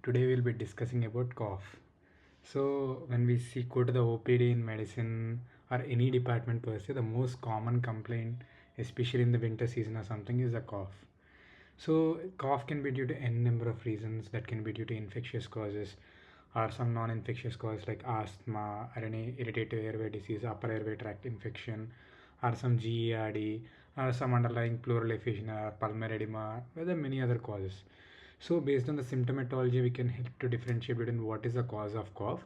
Today we'll be discussing about cough. So when we go to the OPD in medicine or any department per se, the most common complaint, especially in the winter season or something, is a cough. So cough can be due to n number of reasons. That can be due to infectious causes or some non-infectious causes like asthma or any irritative airway disease, upper airway tract infection, or some GERD, or some underlying pleural effusion or pulmonary edema, or there are many other causes. So based on the symptomatology, we can help to differentiate between what is the cause of cough.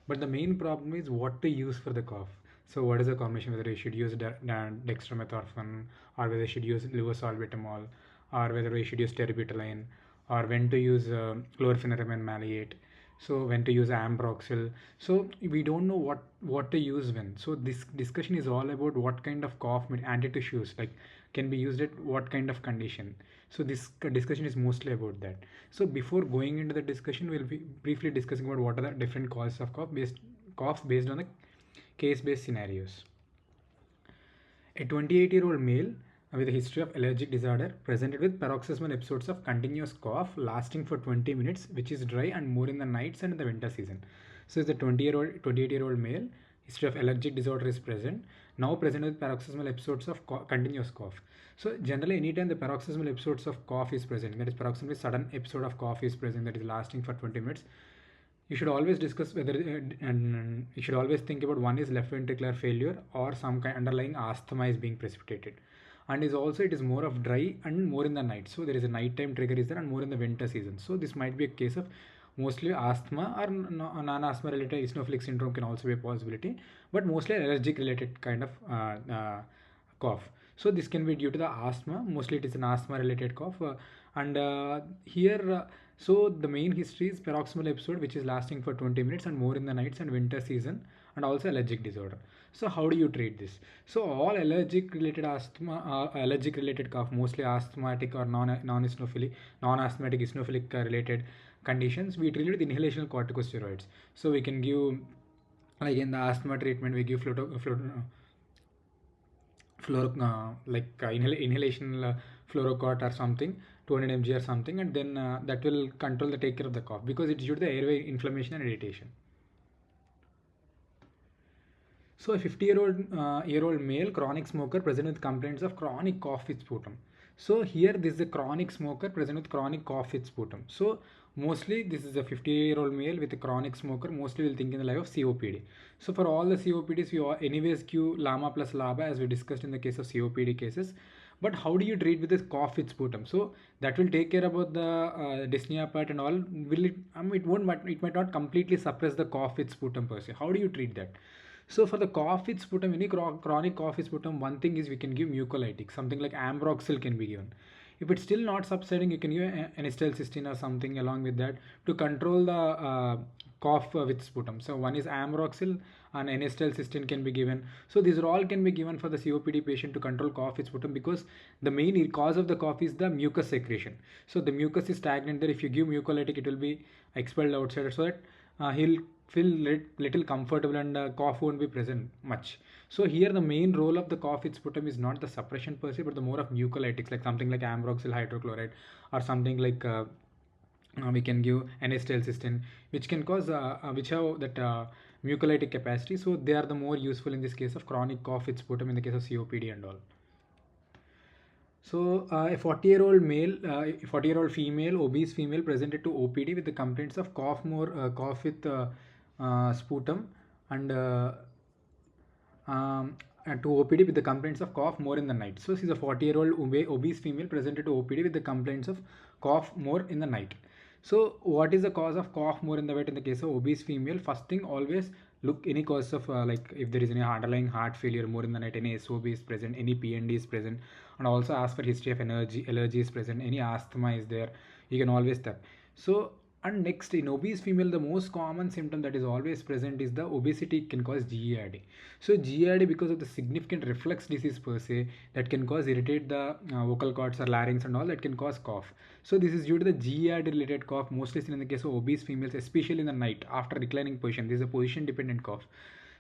But the main problem is what to use for the cough. So what is the combination, whether you should use dextromethorphan, or whether you should use levosalbutamol, or whether we should use terbutaline, or when to use chlorpheniramine maleate, so when to use ambroxol. So we don't know what to use when. So this discussion is all about what kind of cough anti-tissues like can be used at what kind of condition. So this discussion is mostly about that. So before going into the discussion, we'll be briefly discussing about what are the different causes of coughs based on the case based scenarios. A 28-year-old male with a history of allergic disorder presented with paroxysmal episodes of continuous cough lasting for 20 minutes, which is dry and more in the nights and in the winter season. So, is the 28-year-old male, history of allergic disorder is present, now present with paroxysmal episodes of continuous cough. So, generally, anytime the paroxysmal episodes of cough is present, that is, paroxysmal sudden episode of cough is present, that is lasting for 20 minutes, you should always discuss whether and you should always think about one is left ventricular failure or some kind underlying asthma is being precipitated, and is also it is more of dry and more in the night, so there is a nighttime trigger is there and more in the winter season. So this might be a case of mostly asthma or non-asthma related eosinophilic syndrome can also be a possibility, but mostly allergic related kind of cough. So this can be due to the asthma, mostly it is an asthma related cough, and here so the main history is paroxysmal episode which is lasting for 20 minutes and more in the nights and winter season, and also allergic disorder. So how do you treat this? So all allergic related asthma, allergic related cough, mostly asthmatic or non-asthmatic eosinophilic related conditions, we treat with inhalational corticosteroids. So we can give, like in the asthma treatment, we give inhalation fluorocort or something, 200 mg or something, and then that will control the take care of the cough because it's due to the airway inflammation and irritation. So a 50-year-old male chronic smoker present with complaints of chronic cough with sputum. So here this is a chronic smoker present with chronic cough with sputum. So mostly this is a 50-year-old male with a chronic smoker, mostly will think in the life of COPD. So for all the COPDs, we anyways give LAMA plus LABA as we discussed in the case of COPD cases. But how do you treat with this cough with sputum? So that will take care about the dyspnea part and all. Will it? It might not completely suppress the cough with sputum per se. How do you treat that? So for the cough with sputum, any chronic cough with sputum, one thing is we can give mucolytic, something like ambroxol can be given. If it's still not subsiding, you can give N-acetylcysteine or something along with that to control the cough with sputum. So one is ambroxol and N-acetylcysteine can be given. So these are all can be given for the COPD patient to control cough with sputum because the main cause of the cough is the mucus secretion. So the mucus is stagnant there. If you give mucolytic, it will be expelled outside so that he'll feel little comfortable and cough won't be present much. So here the main role of the cough with sputum is not the suppression per se, but the more of mucolytics, like something like ambroxol hydrochloride or something like we can give N-acetylcysteine, which can cause which have that mucolytic capacity. So they are the more useful in this case of chronic cough with sputum in the case of COPD and all. So, a 40-year-old male, 40-year-old female, obese female presented to OPD with the complaints of cough with sputum and to OPD with the complaints of cough more in the night. So, she's a 40-year-old obese female presented to OPD with the complaints of cough more in the night. So, what is the cause of cough more in the night in the case of obese female? First thing, always look any cause of like if there is any underlying heart failure more in the night, any SOB is present, any PND is present, and also ask for history of allergy is present, any asthma is there, you can always tell. So and next, in obese female, the most common symptom that is always present is the obesity can cause GERD. So GERD, because of the significant reflux disease per se, that can cause irritate the vocal cords or larynx and all, that can cause cough. So this is due to the GERD related cough, mostly seen in the case of obese females, especially in the night after reclining position. This is a position dependent cough.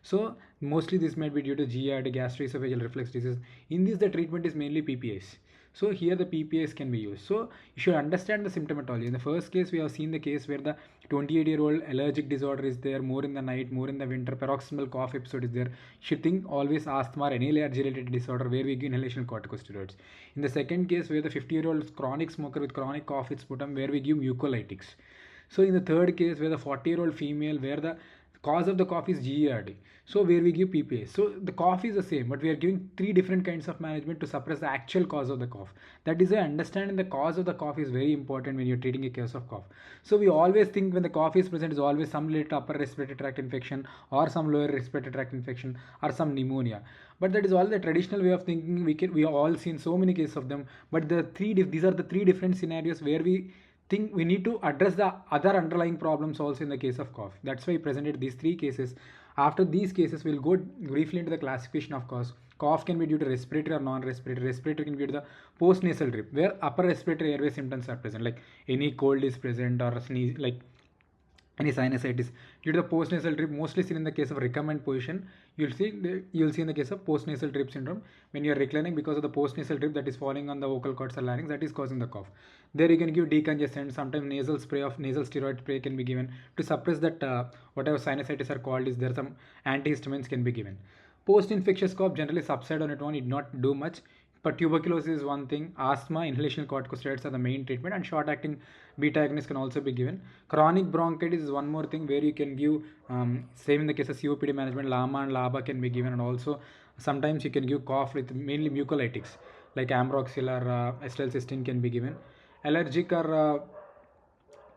So mostly this might be due to GERD, gastroesophageal reflux disease. In this, the treatment is mainly PPIs. So here the PPIs can be used. So you should understand the symptomatology. In the first case, we have seen the case where the 28-year-old allergic disorder is there, more in the night, more in the winter, paroxysmal cough episode is there. You should think always asthma or any allergy related disorder where we give inhalation corticosteroids. In the second case, where the 50-year-old chronic smoker with chronic cough with sputum, where we give mucolytics. So in the third case, where the 40-year-old female, where the cause of the cough is GERD, so where we give PPA. So the cough is the same, but we are giving three different kinds of management to suppress the actual cause of the cough. That is why understanding the cause of the cough is very important when you're treating a case of cough. So we always think when the cough is present is always some related to upper respiratory tract infection or some lower respiratory tract infection or some pneumonia. But that is all the traditional way of thinking. We have all seen so many cases of them. But these are the three different scenarios where we think we need to address the other underlying problems also in the case of cough. That's why I presented these three cases. After these cases, we'll go briefly into the classification of cause. Cough can be due to respiratory or non-respiratory. Respiratory can be due to the post-nasal drip, where upper respiratory airway symptoms are present, like any cold is present or sneeze, like any sinusitis. Due to the postnasal drip, mostly seen in the case of recumbent position, you'll see in the case of postnasal drip syndrome when you are reclining because of the postnasal drip that is falling on the vocal cords or larynx, that is causing the cough. There you can give decongestant. Sometimes nasal spray of nasal steroid spray can be given to suppress that whatever sinusitis are called. Is there some antihistamines can be given. Post-infectious cough generally subside on its own, it not do much. But tuberculosis is one thing. Asthma, inhalation corticosteroids are the main treatment, and short-acting beta agonists can also be given. Chronic bronchitis is one more thing where you can give, same in the case of COPD management, LAMA and LABA can be given, and also sometimes you can give cough with mainly mucolytics like ambroxyl or acetylcysteine can be given. Allergic or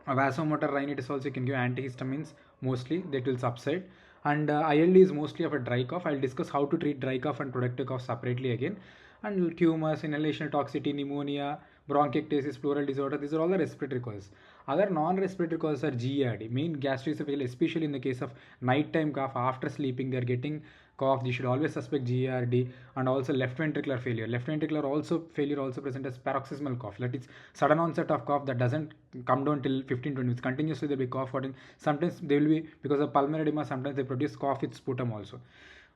vasomotor rhinitis also you can give antihistamines, mostly that will subside. And ILD is mostly of a dry cough. I'll discuss how to treat dry cough and productive cough separately again. And tumors, inhalational toxicity, pneumonia, bronchiectasis, pleural disorder, these are all the respiratory causes. Other non-respiratory causes are GERD, main gastroesophageal, especially in the case of nighttime cough after sleeping, they're getting cough. You should always suspect GERD. And also left ventricular failure. Left ventricular also failure also present as paroxysmal cough. That is sudden onset of cough that doesn't come down till 15-20 minutes. Continuously there will be cough. Sometimes they will be because of pulmonary edema. Sometimes they produce cough with sputum also.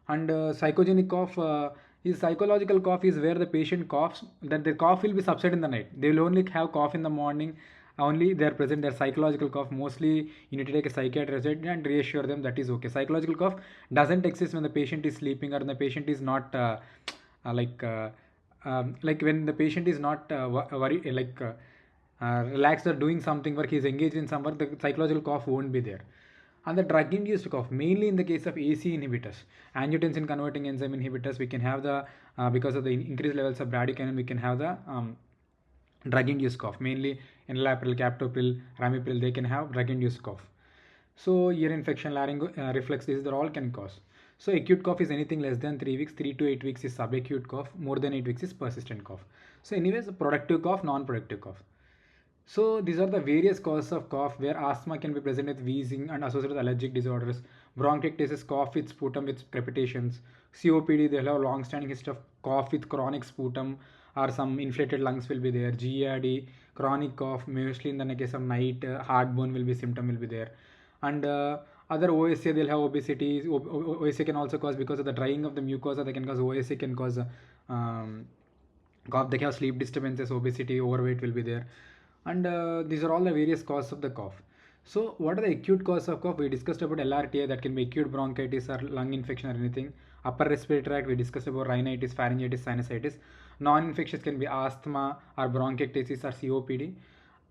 And psychogenic cough is psychological cough is where the patient coughs, that the cough will be subside in the night. They will only have cough in the morning. Only they are present their psychological cough. Mostly you need to take a psychiatrist and reassure them that is okay. Psychological cough doesn't exist when the patient is sleeping or the patient is not like when the patient is not worried, relaxed or doing something work, he is engaged in some work, the psychological cough won't be there. And the drug induced cough, mainly in the case of AC inhibitors, angiotensin converting enzyme inhibitors, we can have the because of the increased levels of bradykinin, we can have the drug-induced cough, mainly enalapril, captopril, ramipril, they can have drug-induced cough. So ear infection, laryngo reflux, these are all can cause. So acute cough is anything less than 3 weeks, 3 to 8 weeks is subacute cough, more than 8 weeks is persistent cough. So anyways, productive cough, non-productive cough. So these are the various causes of cough where asthma can be present with wheezing and associated with allergic disorders. Bronchiectasis, cough with sputum with crepitations. COPD, they'll have a long-standing history of cough with chronic sputum or some inflated lungs will be there. GERD, chronic cough, mostly in the case of night, heartburn will be symptom will be there. And other OSA, they'll have obesity. OSA can also cause because of the drying of the mucosa, they can cause OSA, can cause cough. They can have sleep disturbances, obesity, overweight will be there. And these are all the various causes of the cough. So what are the acute causes of cough? We discussed about LRTA, that can be acute bronchitis or lung infection or anything. Upper respiratory tract, we discussed about rhinitis, pharyngitis, sinusitis. Non-infectious can be asthma or bronchiectasis or COPD.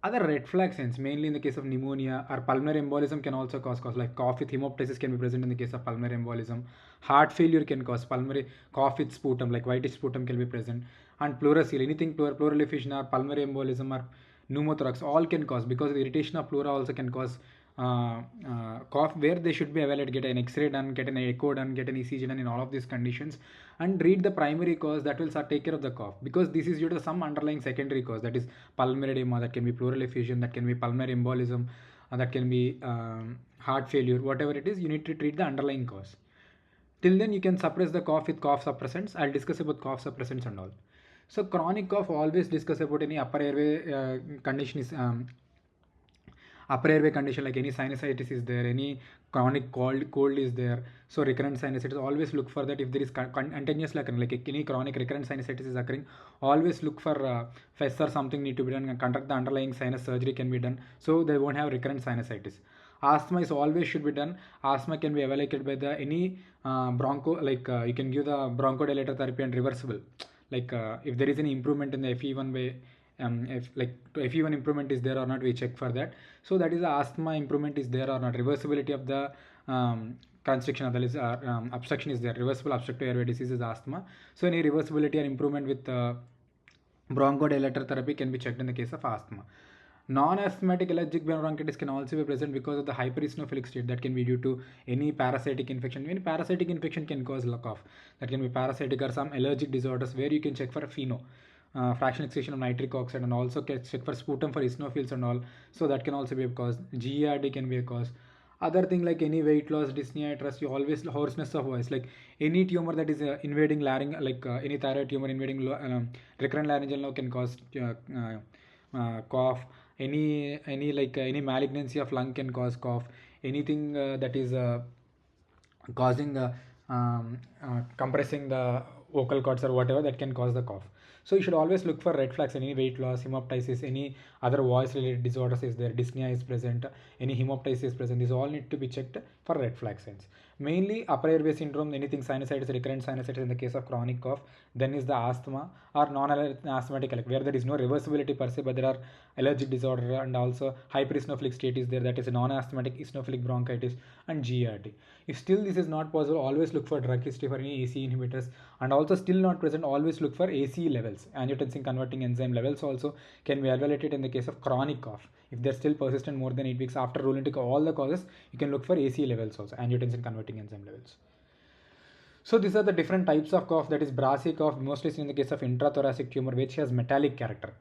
Other red flag signs, mainly in the case of pneumonia or pulmonary embolism, can also cause like cough with hemoptysis can be present in the case of pulmonary embolism. Heart failure can cause pulmonary cough with sputum, like whitish sputum can be present. And pleural, anything pleural effusion or pulmonary embolism or pneumothorax, all can cause, because the irritation of pleura also can cause cough, where they should be evaluated, get an X-ray done, get an echo done, get an ECG done in all of these conditions, and read the primary cause that will start take care of the cough, because this is due to some underlying secondary cause, that is pulmonary edema, that can be pleural effusion, that can be pulmonary embolism, that can be heart failure, whatever it is, you need to treat the underlying cause. Till then you can suppress the cough with cough suppressants. I'll discuss about cough suppressants and all. So chronic cough, always discuss about any upper airway condition is upper airway condition like any sinusitis is there, any chronic cold is there, so recurrent sinusitis, always look for that. If there is continuous like any chronic recurrent sinusitis is occurring, always look for FES or something need to be done and conduct the underlying sinus surgery can be done, so they won't have recurrent sinusitis. Asthma is always should be done. Asthma can be evaluated by the any broncho, like you can give the bronchodilator therapy and reversible, like if there is any improvement in the FE1 way, if like FE1 improvement is there or not, we check for that. So that is the asthma improvement is there or not, reversibility of the constriction, that is obstruction is there, reversible obstructive airway disease is asthma. So any reversibility or improvement with bronchodilator therapy can be checked in the case of asthma. Non-asthmatic allergic bronchitis can also be present because of the hypereosinophilic state, that can be due to any parasitic infection. Any parasitic infection can cause cough. That can be parasitic or some allergic disorders where you can check for FeNO, fractional excision of nitric oxide, and also can check for sputum for eosinophils and all. So that can also be a cause. GERD can be a cause. Other thing like any weight loss, dyspnea, trust, you always hoarseness of voice, like any tumor that is invading larynx, like any thyroid tumor invading recurrent laryngeal nerve can cause cough. Any like any malignancy of lung can cause cough. Anything that is causing compressing the vocal cords or whatever, that can cause the cough. So you should always look for red flags, any weight loss, hemoptysis, any other voice related disorders is there, dyspnea is present, any hemoptysis is present. These all need to be checked for red flag signs. Mainly upper airway syndrome, anything sinusitis, recurrent sinusitis in the case of chronic cough. Then is the asthma or non-asthmatic, like where there is no reversibility per se, but there are allergic disorder, and also hypereosinophilic state is there, that is a non-asthmatic eosinophilic bronchitis, and GERD. If still this is not possible, always look for drug history for any ACE inhibitors, and also still not present, always look for ACE levels, angiotensin converting enzyme levels also can be evaluated in the case of chronic cough. If they're still persistent more than 8 weeks after ruling to all the causes, you can look for ACE levels also, angiotensin converting enzyme levels. So these are the different types of cough. That is Brachy cough, mostly seen in the case of intrathoracic tumor, which has metallic character.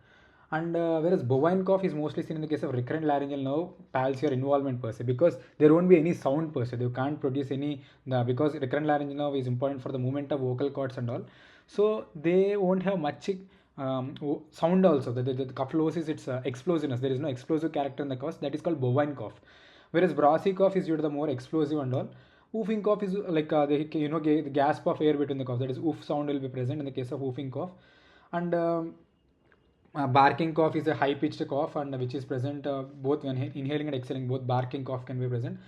And whereas bovine cough is mostly seen in the case of recurrent laryngeal nerve palsy or involvement per se, because there won't be any sound per se. They can't produce any, because recurrent laryngeal nerve is important for the movement of vocal cords and all. So they won't have much sound also. The cough loss is its explosiveness. There is no explosive character in the cough. That is called bovine cough. Whereas Brachy cough is due to the more explosive and all. Whooping cough is like the gasp of air between the cough. That is oof sound will be present in the case of whooping cough. And barking cough is a high pitched cough, and which is present both when inhaling and exhaling, both barking cough can be present.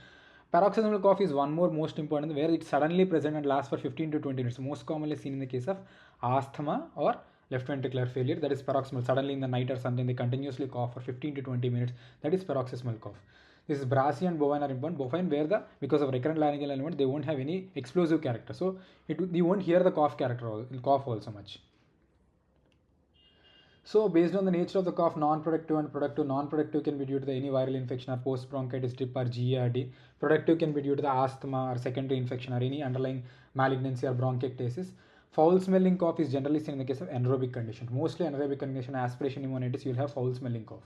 Paroxysmal cough is one more most important, where it's suddenly present and lasts for 15 to 20 minutes, most commonly seen in the case of asthma or left ventricular failure. That is paroxysmal, suddenly in the night or something they continuously cough for 15 to 20 minutes, that is paroxysmal cough. This is Brachy and bovine are important. Bovine, where the because of recurrent laryngeal element they won't have any explosive character, so you won't hear the cough character cough also much. So based on the nature of the cough, non-productive and productive. Non-productive can be due to any viral infection or post-bronchitis drip or GERD. Productive can be due to the asthma or secondary infection or any underlying malignancy or bronchiectasis. Foul-smelling cough is generally seen in the case of anaerobic condition. Mostly anaerobic condition, aspiration pneumonitis, you will have foul-smelling cough.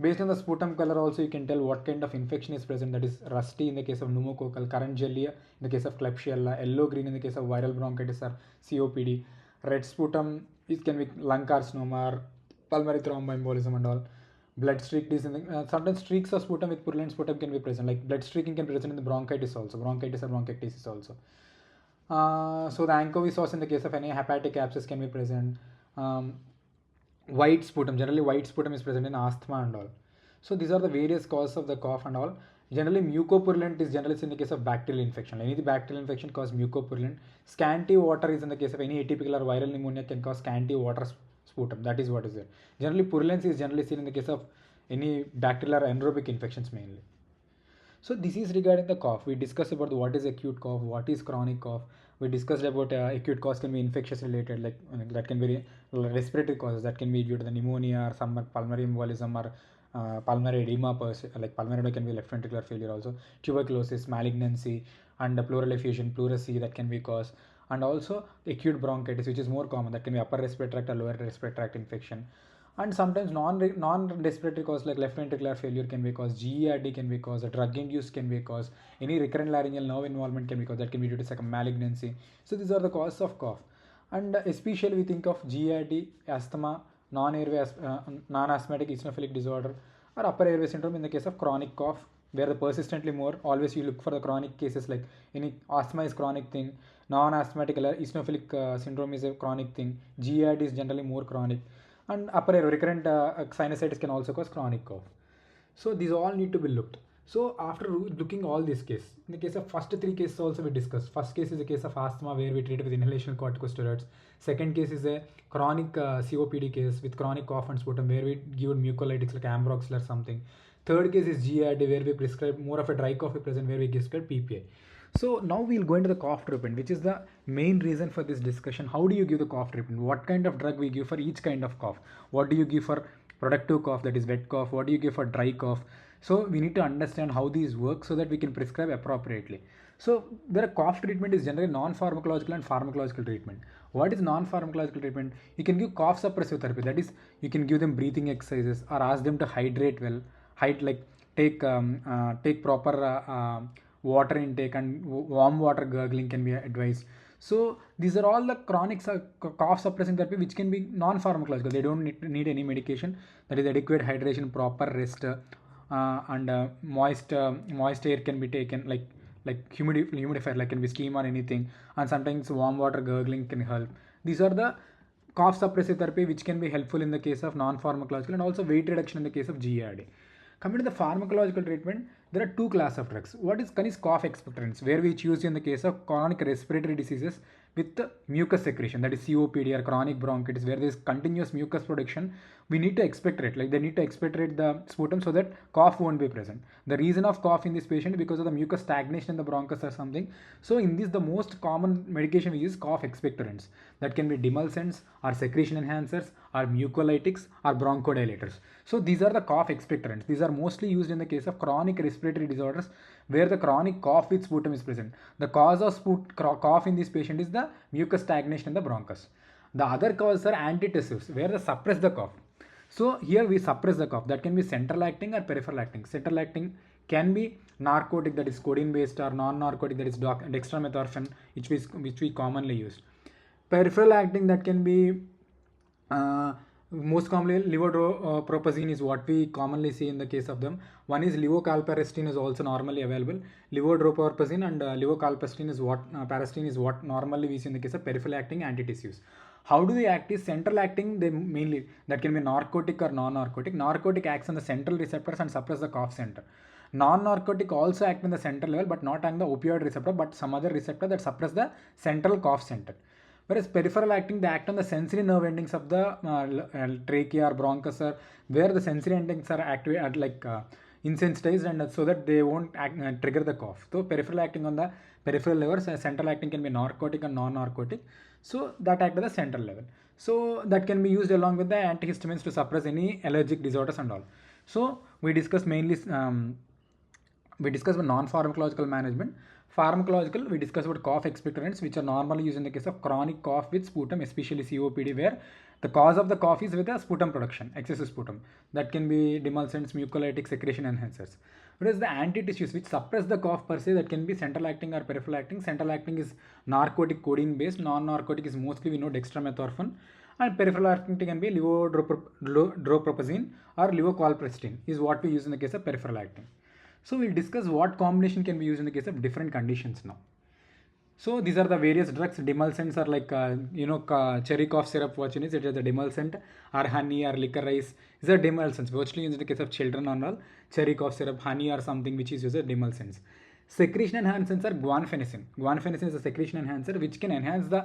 Based on the sputum color also you can tell what kind of infection is present, that is rusty in the case of pneumococcal, currant jelly in the case of Klebsiella, yellow-green in the case of viral bronchitis or COPD. Red sputum, it can be lung carcinoma or pulmonary thromboembolism and all. Blood streak is in the, sometimes streaks of sputum with purulent sputum can be present, like blood streaking can be present in the bronchitis also, bronchitis or bronchiectasis also. So the Anchovy sauce in the case of any hepatic abscess can be present. White sputum, generally white sputum is present in asthma and all. So these are the various causes of the cough and all. Generally mucopurulent is generally in the case of bacterial infection. Any bacterial infection cause mucopurulent. Scanty water is in the case of any atypical or viral pneumonia can cause scanty water sputum. That is what is there. Generally purulence is generally seen in the case of any bacterial or anaerobic infections mainly. So this is regarding the cough. We discussed about what is acute cough, what is chronic cough. We discussed about acute cause can be infectious related, like that can be respiratory causes, that can be due to the pneumonia or some pulmonary embolism or pulmonary edema, like pulmonary edema can be left ventricular failure also, tuberculosis, malignancy, and pleural effusion, pleurisy, that can be caused, and also acute bronchitis, which is more common, that can be upper respiratory tract or lower respiratory tract infection. And sometimes non-respiratory cause like left ventricular failure can be caused, GERD can be caused, a drug induced can be caused, any recurrent laryngeal nerve involvement can be caused, that can be due to second malignancy. So these are the causes of cough. And especially we think of GERD, asthma, non-asthmatic eosinophilic disorder, or upper airway syndrome in the case of chronic cough, where the persistently more, always you look for the chronic cases, like any asthma is chronic thing, non-asthmatic eosinophilic syndrome is a chronic thing, GERD is generally more chronic, and upper airway recurrent sinusitis can also cause chronic cough. So these all need to be looked. So after looking all these cases, in the case of first three cases also we discussed. First case is a case of asthma where we treat with inhalation corticosteroids. Second case is a chronic COPD case with chronic cough and sputum where we give mucolytics like Ambroxol or something. Third case is GERD where we prescribe more of a dry cough present where we prescribe PPI. So now we'll go into the cough treatment, which is the main reason for this discussion. How do you give the cough treatment? What kind of drug we give for each kind of cough? What do you give for productive cough, that is wet cough? What do you give for dry cough? So we need to understand how these work so that we can prescribe appropriately. So there are cough treatment is generally non-pharmacological and pharmacological treatment. What is non-pharmacological treatment? You can give cough suppressive therapy. That is, you can give them breathing exercises or ask them to hydrate well. Like take proper water intake, and warm water gargling can be advised. So these are all the chronic cough suppressing therapy which can be non-pharmacological. They don't need any medication. That is adequate hydration, proper rest, and moist air can be taken, like humidifier, like can be steam or anything, and sometimes warm water gargling can help. These are the cough suppressive therapy which can be helpful in the case of non-pharmacological, and also weight reduction in the case of GERD. Coming to the pharmacological treatment, there are two classes of drugs. One is cough expectorants, where we choose in the case of chronic respiratory diseases with mucus secretion, that is COPD or chronic bronchitis, where there is continuous mucus production. We need to expectorate, like they need to expectorate the sputum so that cough won't be present. The reason of cough in this patient because of the mucus stagnation in the bronchus or something. So in this, the most common medication we use cough expectorants. That can be demulcents or secretion enhancers or mucolytics or bronchodilators. So these are the cough expectorants. These are mostly used in the case of chronic respiratory disorders where the chronic cough with sputum is present. The cause of cough in this patient is the mucus stagnation in the bronchus. The other causes are antitussives where they suppress the cough. So here we suppress the cough. That can be central acting or peripheral acting. Central acting can be narcotic, that is codeine based, or non-narcotic, that is dextromethorphan, which we commonly use. Peripheral acting, that can be most commonly levodopa is what we commonly see in the case of them. One is levocalparastine is also normally available. Levodopa and levocalparastine is what normally we see in the case of peripheral acting antitussives. How do they act? Is central acting, they mainly, that can be narcotic or non-narcotic. Narcotic acts on the central receptors and suppress the cough center. Non-narcotic also act in the central level but not on the opioid receptor but some other receptor that suppress the central cough center. Whereas peripheral acting, they act on the sensory nerve endings of the trachea or bronchus, where the sensory endings are activated, insensitized, and so that they won't trigger the cough. So peripheral acting on the peripheral level, central acting can be narcotic and non-narcotic. So that act at the central level. So that can be used along with the antihistamines to suppress any allergic disorders and all. So we discussed mainly about non-pharmacological management. Pharmacological, we discussed about cough expectorants, which are normally used in the case of chronic cough with sputum, especially COPD, where the cause of the cough is with a sputum production, excessive sputum. That can be demulcents, mucolytics, secretion enhancers. Whereas the antitissues, which suppress the cough per se, that can be central acting or peripheral acting. Central acting is narcotic codeine based, non-narcotic is mostly we know dextromethorphan, and peripheral acting can be levodopa or levocalparastine is what we use in the case of peripheral acting. So we'll discuss what combination can be used in the case of different conditions now. So these are the various drugs. Demulcents are like cherry cough syrup. What it is the demulcent, or honey or licorice. These are demulcents, mostly used in the case of children and all. Cherry cough syrup, honey or something which is used as demulcents. Secretion enhancers are guanfacine. Guanfacine is a secretion enhancer which can enhance the,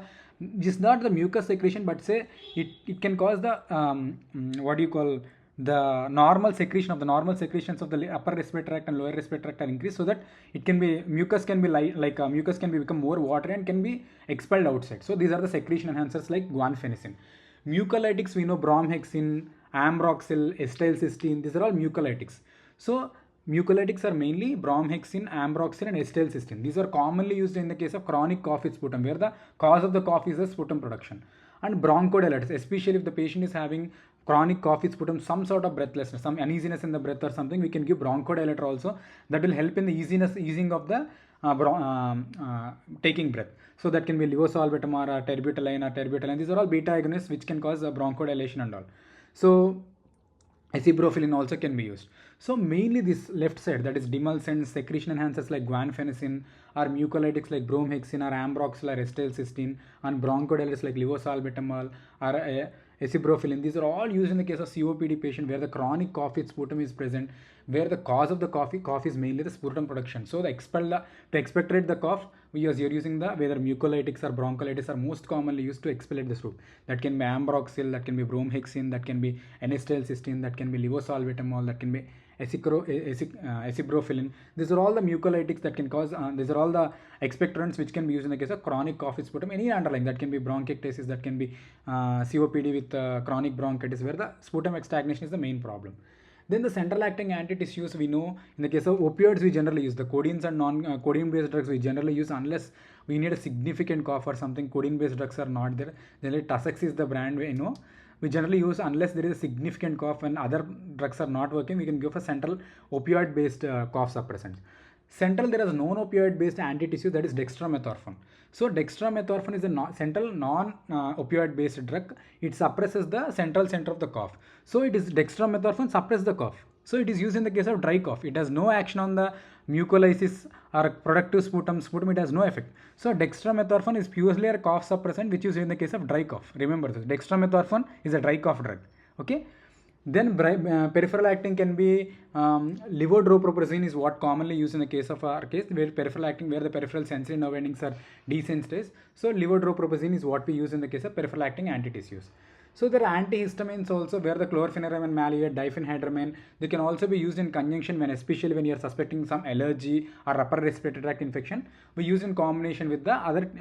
just not the mucus secretion, but say it can cause the the normal secretions of the upper respiratory tract and lower respiratory tract are increased, so that it can be mucus can be mucus can be become more watery and can be expelled outside. So these are the secretion enhancers like guanfacine. Mucolytics, we know bromhexine, ambroxol, acetylcysteine. These are all mucolytics. So mucolytics are mainly bromhexine, ambroxol, and acetylcysteine. These are commonly used in the case of chronic cough with sputum, where the cause of the cough is the sputum production. And bronchodilators, especially if the patient is having chronic cough with sputum, some sort of breathlessness, some uneasiness in the breath or something, we can give bronchodilator also. That will help in the easing of the taking breath. So that can be levosalbutamol or terbutaline. These are all beta agonists which can cause bronchodilation and all. So Acebrophylline also can be used. So mainly this left side, that is demulcents, secretion enhancers like guanfacine, or mucolytics like bromhexine or ambroxol or acetylcysteine, and bronchodilators like levosalbutamol or acebrophylline. These are all used in the case of COPD patient where the chronic cough with sputum is present, where the cause of the cough is mainly the sputum production. So to expectorate the cough, you're using the whether mucolytics or broncholytics are most commonly used to expellate the sputum. That can be ambroxol, that can be bromhexine, that can be N-acetylcysteine, that can be levosalbutamol, that can be acebrophylline. These are all the mucolytics that can cause, these are all the expectorants which can be used in the case of chronic cough with sputum. Any underlying, that can be bronchiectasis, that can be COPD with chronic bronchitis, where the sputum stagnation is the main problem. Then the central acting anti-tissues, we know in the case of opioids we generally use. The codeines and non-codeine based drugs we generally use unless we need a significant cough or something. Codeine based drugs are not there. Generally Tussix is the brand we know. We generally use unless there is a significant cough and other drugs are not working, we can go for central opioid based cough suppressants. Central, there is non-opioid based anti-tissue, that is dextromethorphan. So dextromethorphan is a central non-opioid based drug. It suppresses the central center of the cough. So it is dextromethorphan suppress the cough. So it is used in the case of dry cough. It has no action on the mucolysis or productive sputum. It has no effect. So dextromethorphan is purely a cough suppressant which is used in the case of dry cough. Remember this. Dextromethorphan is a dry cough drug. Okay. Then peripheral acting can be levodopa is what commonly used in the case of our case, where peripheral acting, where the peripheral sensory nerve endings are desensitized. So levodopa is what we use in the case of peripheral acting anti-tissues. So there are antihistamines also, where the chlorpheniramine maleate, diphenhydramine, they can also be used in conjunction when, especially when you are suspecting some allergy or upper respiratory tract infection. We use in combination with the other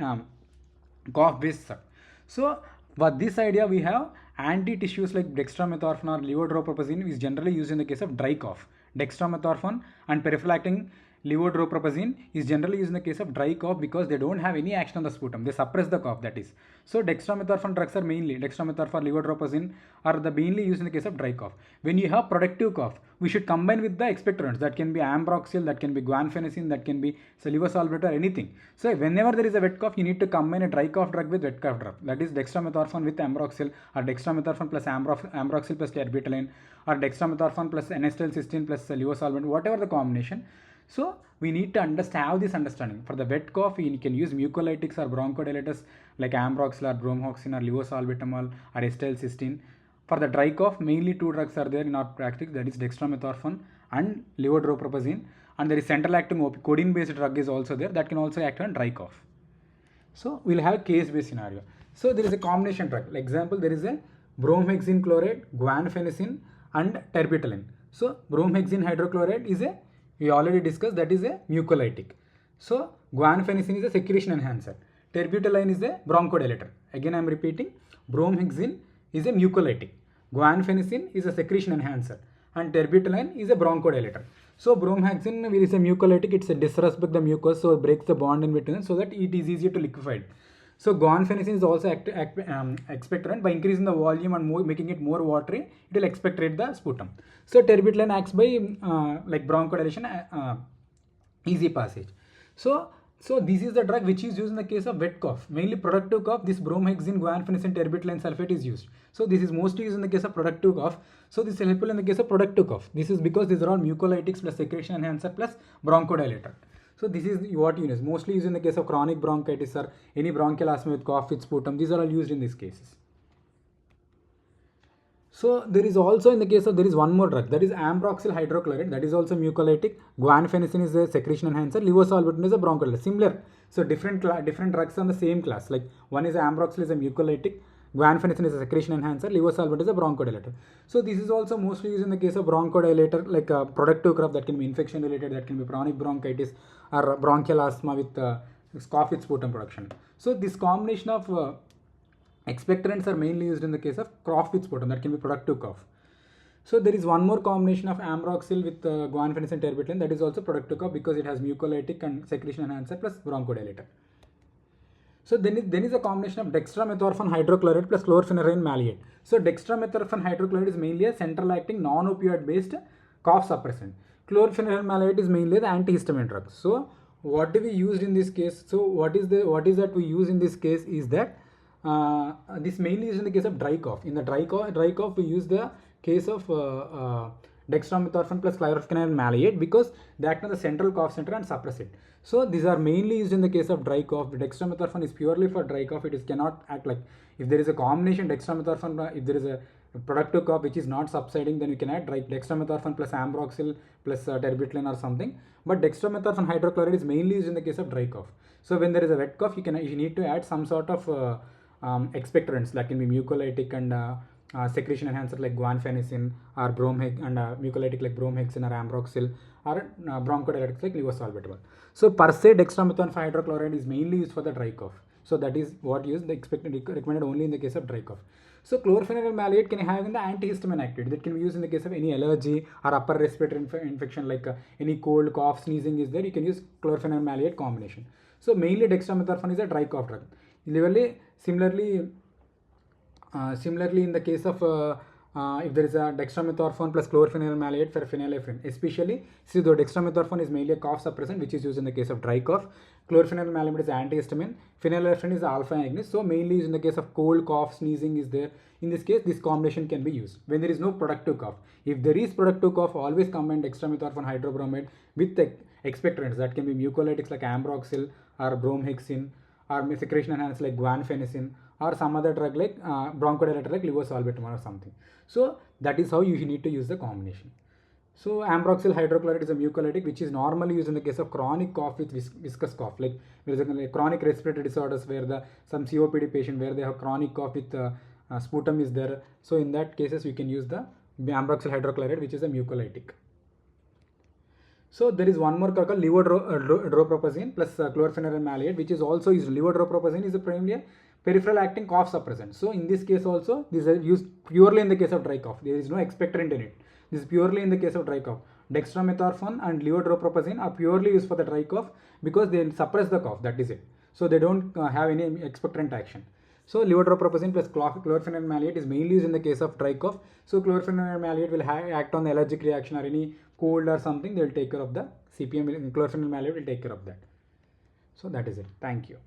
cough based. So for this idea, we have anti-tissues like dextromethorphan or levodopa is generally used in the case of dry cough. Dextromethorphan and peripheral acting levodopa is generally used in the case of dry cough because they don't have any action on the sputum. They suppress the cough, that is. So dextromethorphan drugs are mainly, dextromethorphan, levodopa are the mainly used in the case of dry cough. When you have productive cough, we should combine with the expectorants. That can be ambroxol, that can be guanfacine, that can be levosalbutamol, anything. So whenever there is a wet cough, you need to combine a dry cough drug with wet cough drug. That is dextromethorphan with ambroxol, or dextromethorphan plus ambroxol plus terbutaline, or dextromethorphan plus N-acetylcysteine plus levosalbutamol, whatever the combination. So we need to have this understanding. For the wet cough, you can use mucolytics or bronchodilators like ambroxol or bromhexine or levosalbutamol or acetylcysteine. For the dry cough, mainly two drugs are there in our practice, that is dextromethorphan and levodopa, and there is central acting codeine based drug is also there that can also act on dry cough. So we'll have case based scenario. So there is a combination drug. Like example, there is a bromhexine chloride, guanfacine and terbutaline. So bromhexine hydrochloride is a, we already discussed, that is a mucolytic. So guanfacine is a secretion enhancer. Terbutaline is a bronchodilator. Again I am repeating, bromhexine is a mucolytic. Guanfacine is a secretion enhancer and terbutaline is a bronchodilator. So bromhexine is a mucolytic, it's a disrespect the mucus, so it breaks the bond in between so that it is easier to liquefy. So guanfacine is also expectorant. By increasing the volume and making it more watery, it will expectorate the sputum. So terbutaline acts by like bronchodilation, easy passage. So this is the drug which is used in the case of wet cough. Mainly productive cough, this bromhexine, guanfacine, terbutaline sulfate is used. So this is mostly used in the case of productive cough. So this is helpful in the case of productive cough. This is because these are all mucolytics plus secretion enhancer plus bronchodilator. So this is what you use. Mostly used in the case of chronic bronchitis or any bronchial asthma with cough with sputum. These are all used in these cases. So there is also in the case of, there is one more drug, that is ambroxol hydrochloride, that is also mucolytic. Guanfacine is a secretion enhancer. Levosalbutamol is a bronchodilator. Similar. So different drugs on the same class. Like one is ambroxol is a mucolytic. Guanfacine is a secretion enhancer. Levosalbutamol is a bronchodilator. So this is also mostly used in the case of bronchodilator, like a productive cough, that can be infection related, that can be chronic bronchitis or bronchial asthma with cough with sputum production. So this combination of expectorants are mainly used in the case of cough with sputum, that can be productive cough. So there is one more combination of ambroxol with guanfacine and terbutaline, that is also productive cough because it has mucolytic and secretion enhancer plus bronchodilator. So then is a combination of dextromethorphan hydrochloride plus chlorpheniramine maleate. So dextromethorphan hydrochloride is mainly a central acting non-opioid based cough suppressant. Chlorpheniramine maleate is mainly the antihistamine drug. So what do we use in this case? So what is that we use in this case is that this mainly is in the case of dry cough. In the dry cough we use the case of dextromethorphan plus chlorpheniramine maleate, because they act on the central cough center and suppress it. So these are mainly used in the case of dry cough. Dextromethorphan is purely for dry cough. It cannot act like, if there is a combination dextromethorphan, if there is a productive cough which is not subsiding, then you can add dextromethorphan plus ambroxol plus terbutaline or something. But dextromethorphan hydrochloride is mainly used in the case of dry cough. So when there is a wet cough, you need to add some sort of expectorants that can be mucolytic and secretion enhancer like guanfacine or bromhex, and mucolytic like bromhexin or ambroxol, or bronchodilators like levosalbutamol. So per se dextromethorphan hydrochloride is mainly used for the dry cough. So that is what used, recommended only in the case of dry cough. So chlorpheniramine maleate can have in the antihistamine activity that can be used in the case of any allergy or upper respiratory infection like any cold, cough, sneezing is there. You can use chlorpheniramine maleate combination. So mainly dextromethorphan is a dry cough drug. Similarly, in the case of if there is a dextromethorphan plus chlorpheniramine maleate for phenylephrine, especially, see, though dextromethorphan is mainly a cough suppressant which is used in the case of dry cough, chlorpheniramine maleate is antihistamine, phenylephrine is alpha agonist, so mainly used in the case of cold, cough, sneezing is there. In this case, this combination can be used when there is no productive cough. If there is productive cough, always combine dextromethorphan hydrobromide with the expectorants that can be mucolytics like ambroxol or bromhexin, or secretion enhancer like guanfacine, or some other drug like bronchodilator like levosalbutamol or something. So that is how you need to use the combination. So ambroxol hydrochloride is a mucolytic which is normally used in the case of chronic cough with viscous cough, like there is a chronic respiratory disorders where some COPD patient where they have chronic cough with sputum is there. So in that cases we can use the ambroxol hydrochloride which is a mucolytic. So there is one more called levodopa plus chlorpheniramine maleate, which is also used. Levodopa is a primarily peripheral acting cough suppressant. So in this case also, these are used purely in the case of dry cough. There is no expectorant in it. This is purely in the case of dry cough. Dextromethorphan and levodopa are purely used for the dry cough because they suppress the cough. That is it. So they don't have any expectorant action. So levodopa plus chlorpheniramine maleate is mainly used in the case of dry cough. So chlorpheniramine maleate will act on the allergic reaction or any cold or something. They will take care of the CPM. Chlorpheniramine maleate will take care of that. So that is it. Thank you.